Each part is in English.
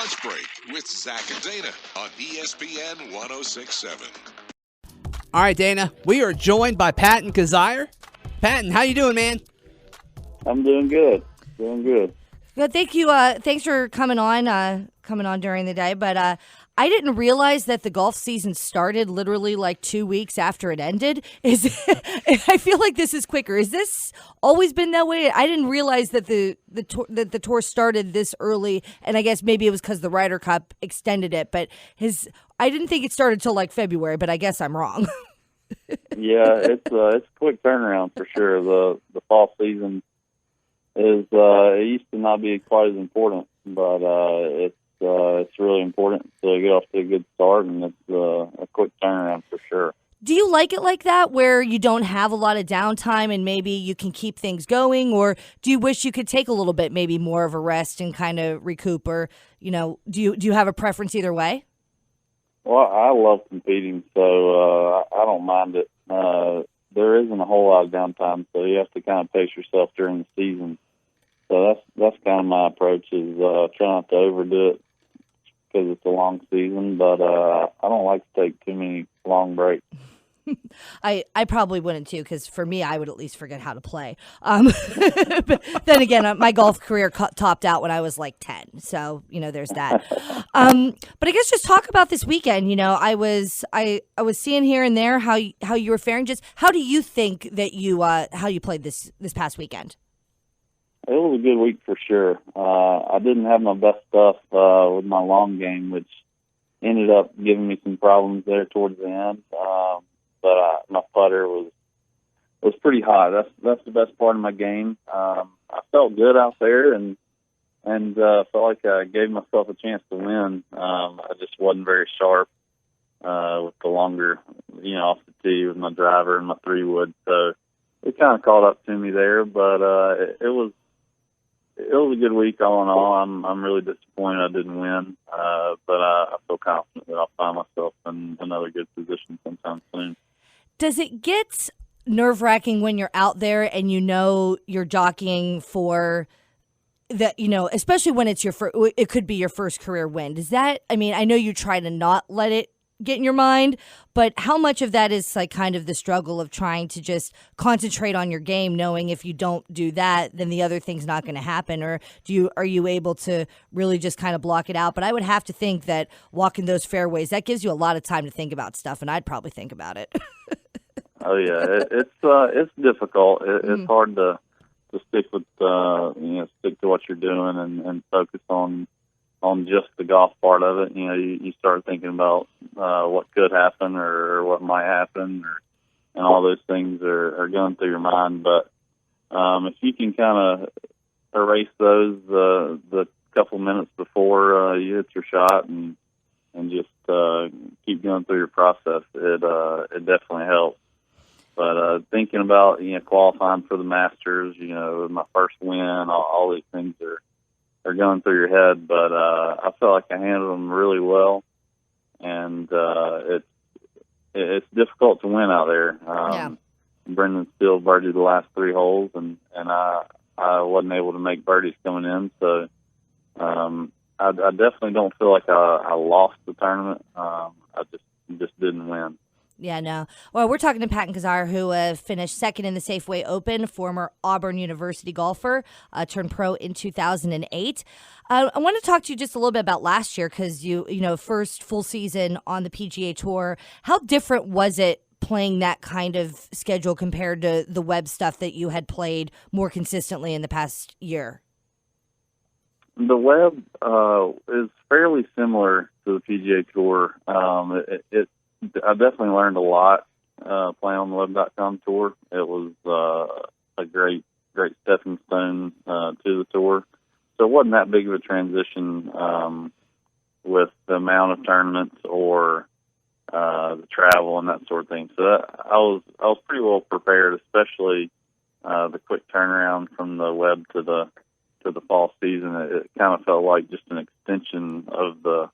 Lunch Break with Zach and Dana on ESPN 106.7. All right, Dana, we are joined by Patton Kizzire. Patton, how you doing, man? I'm doing good. Good, thank you. Thanks for coming on during the day. But I didn't realize that the golf season started literally like 2 weeks after it ended. I feel like this is quicker. Is this always been that way? I didn't realize that the tour started this early, and I guess maybe it was because the Ryder Cup extended it. But I didn't think it started till like February. But I guess I'm wrong. Yeah, it's a quick turnaround for sure. The fall season is it used to not be quite as important, but it's really important to get off to a good start, and it's a quick turnaround for sure. Do you like it like that, where you don't have a lot of downtime and maybe you can keep things going, or do you wish you could take a little bit, maybe more of a rest and kind of recoup, or do you have a preference either way? Well, I love competing, so I don't mind it. There isn't a whole lot of downtime, so you have to kind of pace yourself during the season. So that's kind of my approach, is try not to overdo it because it's a long season, but I don't like to take too many long breaks. I probably wouldn't too, because for me, I would at least forget how to play. But then again, my golf career topped out when I was like 10, so there's that. But I guess just talk about this weekend. I was seeing here and there how you were faring. Just how do you think that how you played this past weekend? It was a good week for sure. I didn't have my best stuff with my long game, which ended up giving me some problems there towards the end. But my putter was pretty hot. That's the best part of my game. I felt good out there and felt like I gave myself a chance to win. I just wasn't very sharp with the longer, off the tee with my driver and my 3-wood. So it kind of caught up to me there. But it was a good week all in all. I'm really disappointed I didn't win, but I feel confident that I'll find myself in another good position sometime soon. Does it get nerve-wracking when you're out there and you're jockeying for that, especially when it's it could be your first career win? Does that, I know you try to not let it get in your mind, but how much of that is like kind of the struggle of trying to just concentrate on your game, knowing if you don't do that, then the other thing's not going to happen? Or are you able to really just kind of block it out? But I would have to think that walking those fairways, that gives you a lot of time to think about stuff, and I'd probably think about it. Oh yeah, it's difficult. It's hard to stick with stick to what you're doing and focus on just the golf part of it. You start thinking about what could happen or what might happen, and all those things are going through your mind. But if you can kind of erase those the couple minutes before you hit your shot and just keep going through your process, it definitely helps. But thinking about qualifying for the Masters, my first win, all these things are going through your head. But I felt like I handled them really well, and it's difficult to win out there. Yeah. Brendan Steele birdied the last 3 holes, and I wasn't able to make birdies coming in. So I definitely don't feel like I lost the tournament. I just didn't win. Yeah, no. Well, we're talking to Patton Kizzire, who finished second in the Safeway Open, former Auburn University golfer, turned pro in 2008. I want to talk to you just a little bit about last year, because first full season on the PGA Tour. How different was it playing that kind of schedule compared to the web stuff that you had played more consistently in the past year? The web is fairly similar to the PGA Tour. I definitely learned a lot playing on the web.com tour. It was a great stepping stone to the tour. So it wasn't that big of a transition with the amount of tournaments or the travel and that sort of thing. So I was pretty well prepared, especially the quick turnaround from the web to the fall season. It kind of felt like just an extension of the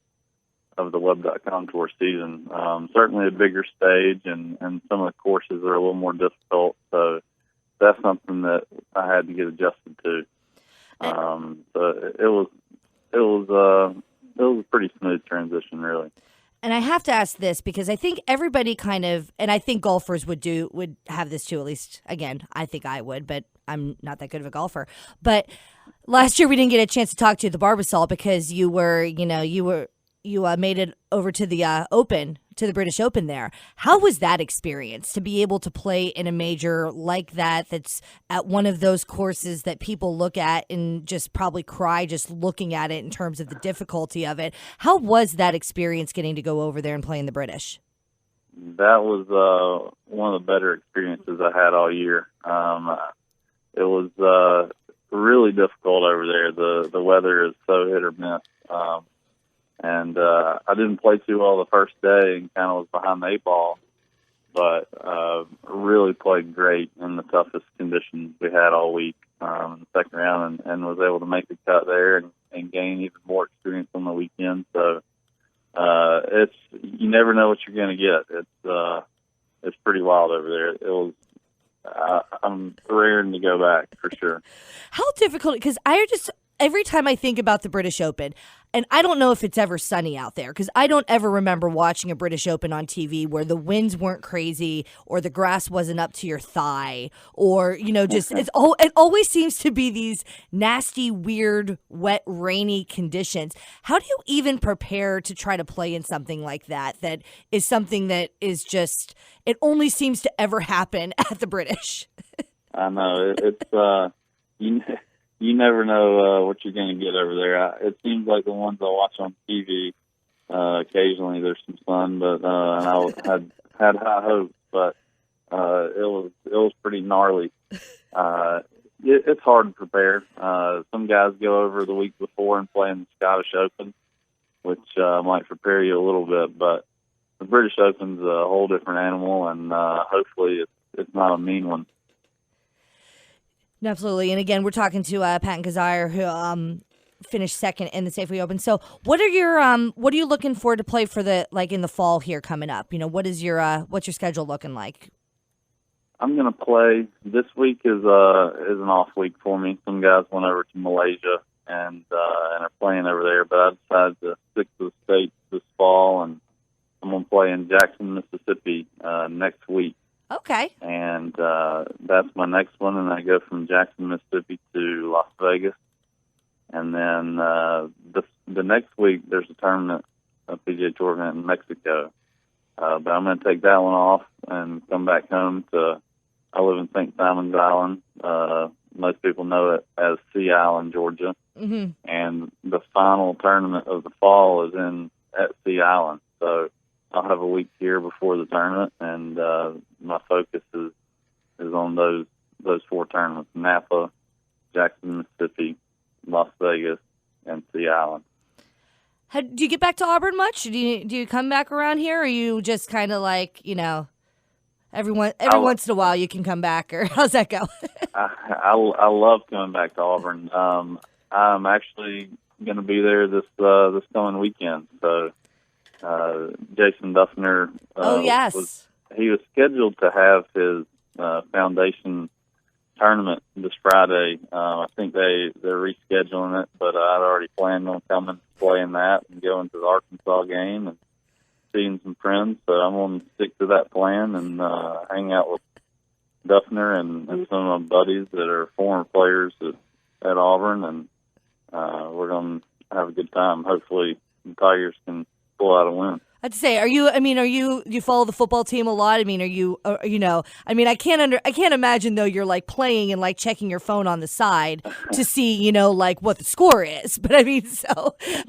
web.com tour season. Certainly a bigger stage, and some of the courses are a little more difficult. So that's something that I had to get adjusted to. So it was was a pretty smooth transition, really. And I have to ask this because I think everybody kind of, and I think golfers would have this too, at least, again, I think I would, but I'm not that good of a golfer. But last year we didn't get a chance to talk to you at the Barbasol because you made it over to the Open, to the British Open there. How was that experience to be able to play in a major like that, that's at one of those courses that people look at and just probably cry just looking at it in terms of the difficulty of it? How was that experience getting to go over there and play in the British? That was one of the better experiences I had all year. It was really difficult over there. The weather is so hit or miss. And I didn't play too well the first day and kind of was behind the 8-ball, but really played great in the toughest conditions we had all week in the second round and was able to make the cut there and gain even more experience on the weekend. So you never know what you're going to get. It's pretty wild over there. It was. I'm raring to go back for sure. How difficult? Because every time I think about the British Open, and I don't know if it's ever sunny out there, because I don't ever remember watching a British Open on TV where the winds weren't crazy or the grass wasn't up to your thigh or, just it always seems to be these nasty, weird, wet, rainy conditions. How do you even prepare to try to play in something like that is something that is just, it only seems to ever happen at the British? I know. It's you never know what you're going to get over there. It seems like the ones I watch on TV, occasionally there's some sun, but and I had high hopes, but it was pretty gnarly. It's hard to prepare. Some guys go over the week before and play in the Scottish Open, which might prepare you a little bit, but the British Open's a whole different animal, and hopefully it's not a mean one. Absolutely. And again, we're talking to Patton Kizzire, who finished second in the Safeway Open. So what are you looking forward to play for in the fall here coming up? What's your schedule looking like? I'm going to play. This week is an off week for me. Some guys went over to Malaysia and are playing over there, but I decided to stick to the States this fall, and I'm going to play in Jackson, Mississippi next week. Okay. And that's my next one, and I go from Jackson, Mississippi to Las Vegas. And then the next week there's a tournament, a PGA Tour event in Mexico. But I'm going to take that one off and come back home I live in St. Simon's Island. Most people know it as Sea Island, Georgia. Mm-hmm. And the final tournament of the fall is at Sea Island. So I'll have a week here before the tournament, and my focus is on those four tournaments: Napa, Jackson, Mississippi, Las Vegas, and Sea Island. Do you get back to Auburn much? Do you come back around here, or are you just kind of like, every once in a while you can come back, or how's that go? I love coming back to Auburn. I'm actually going to be there this coming weekend, so. Jason Duffner. Yes. He was scheduled to have his foundation tournament this Friday. I think they're rescheduling it, but I'd already planned on coming to play in that and going to the Arkansas game and seeing some friends. So I'm going to stick to that plan and hang out with Duffner and some of my buddies that are former players at Auburn, and we're going to have a good time. Hopefully the Tigers can pull out a win. I'd say, do you follow the football team a lot? I can't imagine though you're like playing and like checking your phone on the side to see, what the score is. But and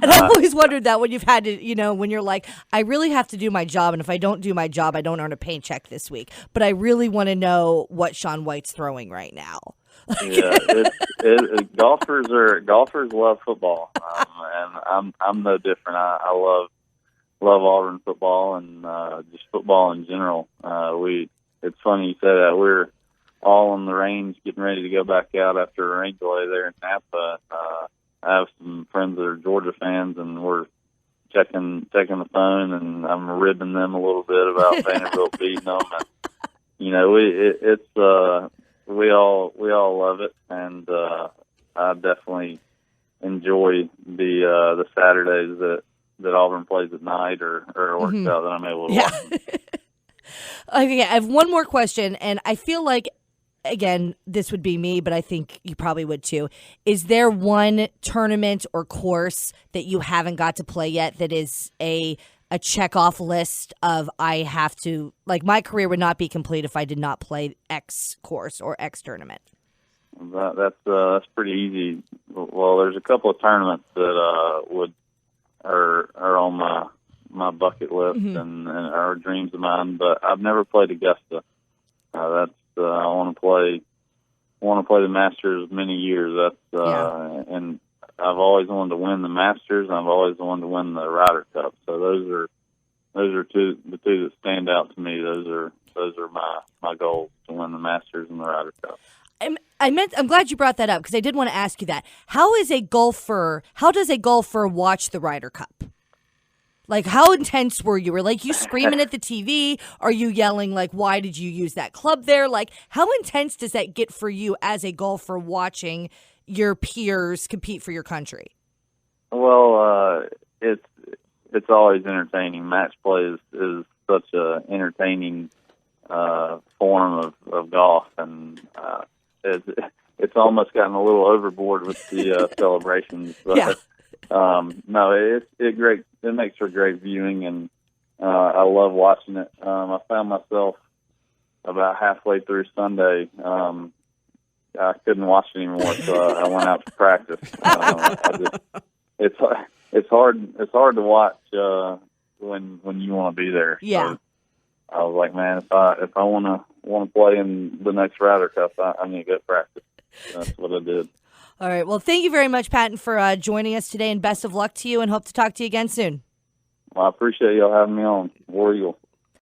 I've always wondered that when you've had to, when you're like, I really have to do my job, and if I don't do my job, I don't earn a paycheck this week. But I really want to know what Shaun White's throwing right now. Yeah, golfers love football, and I'm no different. I love Auburn football and just football in general. It's funny you say that. We're all on the range getting ready to go back out after a rain delay there in Napa. I have some friends that are Georgia fans, and we're checking the phone, and I'm ribbing them a little bit about Vanderbilt beating them. And, we all love it, and I definitely enjoy the Saturdays that Auburn plays at night or works out that I'm able to watch. Okay, I have one more question, and I feel like, again, this would be me, but I think you probably would too. Is there one tournament or course that you haven't got to play yet that is a check-off list of I have to, like, my career would not be complete if I did not play X course or X tournament? That's pretty easy. Well, there's a couple of tournaments that are on my bucket list and are dreams of mine, but I've never played Augusta. I want to play the Masters many years. And I've always wanted to win the Masters, and I've always wanted to win the Ryder Cup. So those are the two that stand out to me. Those are my goals, to win the Masters and the Ryder Cup. I'm glad you brought that up, because I did want to ask you that. How does a golfer watch the Ryder Cup? Like, how intense were you? Were like you screaming at the TV? Are you yelling like, why did you use that club there? Like, how intense does that get for you as a golfer watching your peers compete for your country? Well, it's always entertaining. Match play is such a entertaining form of golf, and it's almost gotten a little overboard with the celebrations. But, yeah. No, it makes for great viewing, and I love watching it. I found myself about halfway through Sunday, I couldn't watch anymore, so I went out to practice. It's hard to watch when you want to be there. Yeah. So I was like, man, if I want to play in the next Ryder Cup, I need to go practice. That's what I did. All right. Well, thank you very much, Patton, for joining us today, and best of luck to you, and hope to talk to you again soon. Well, I appreciate y'all having me on. War Eagle.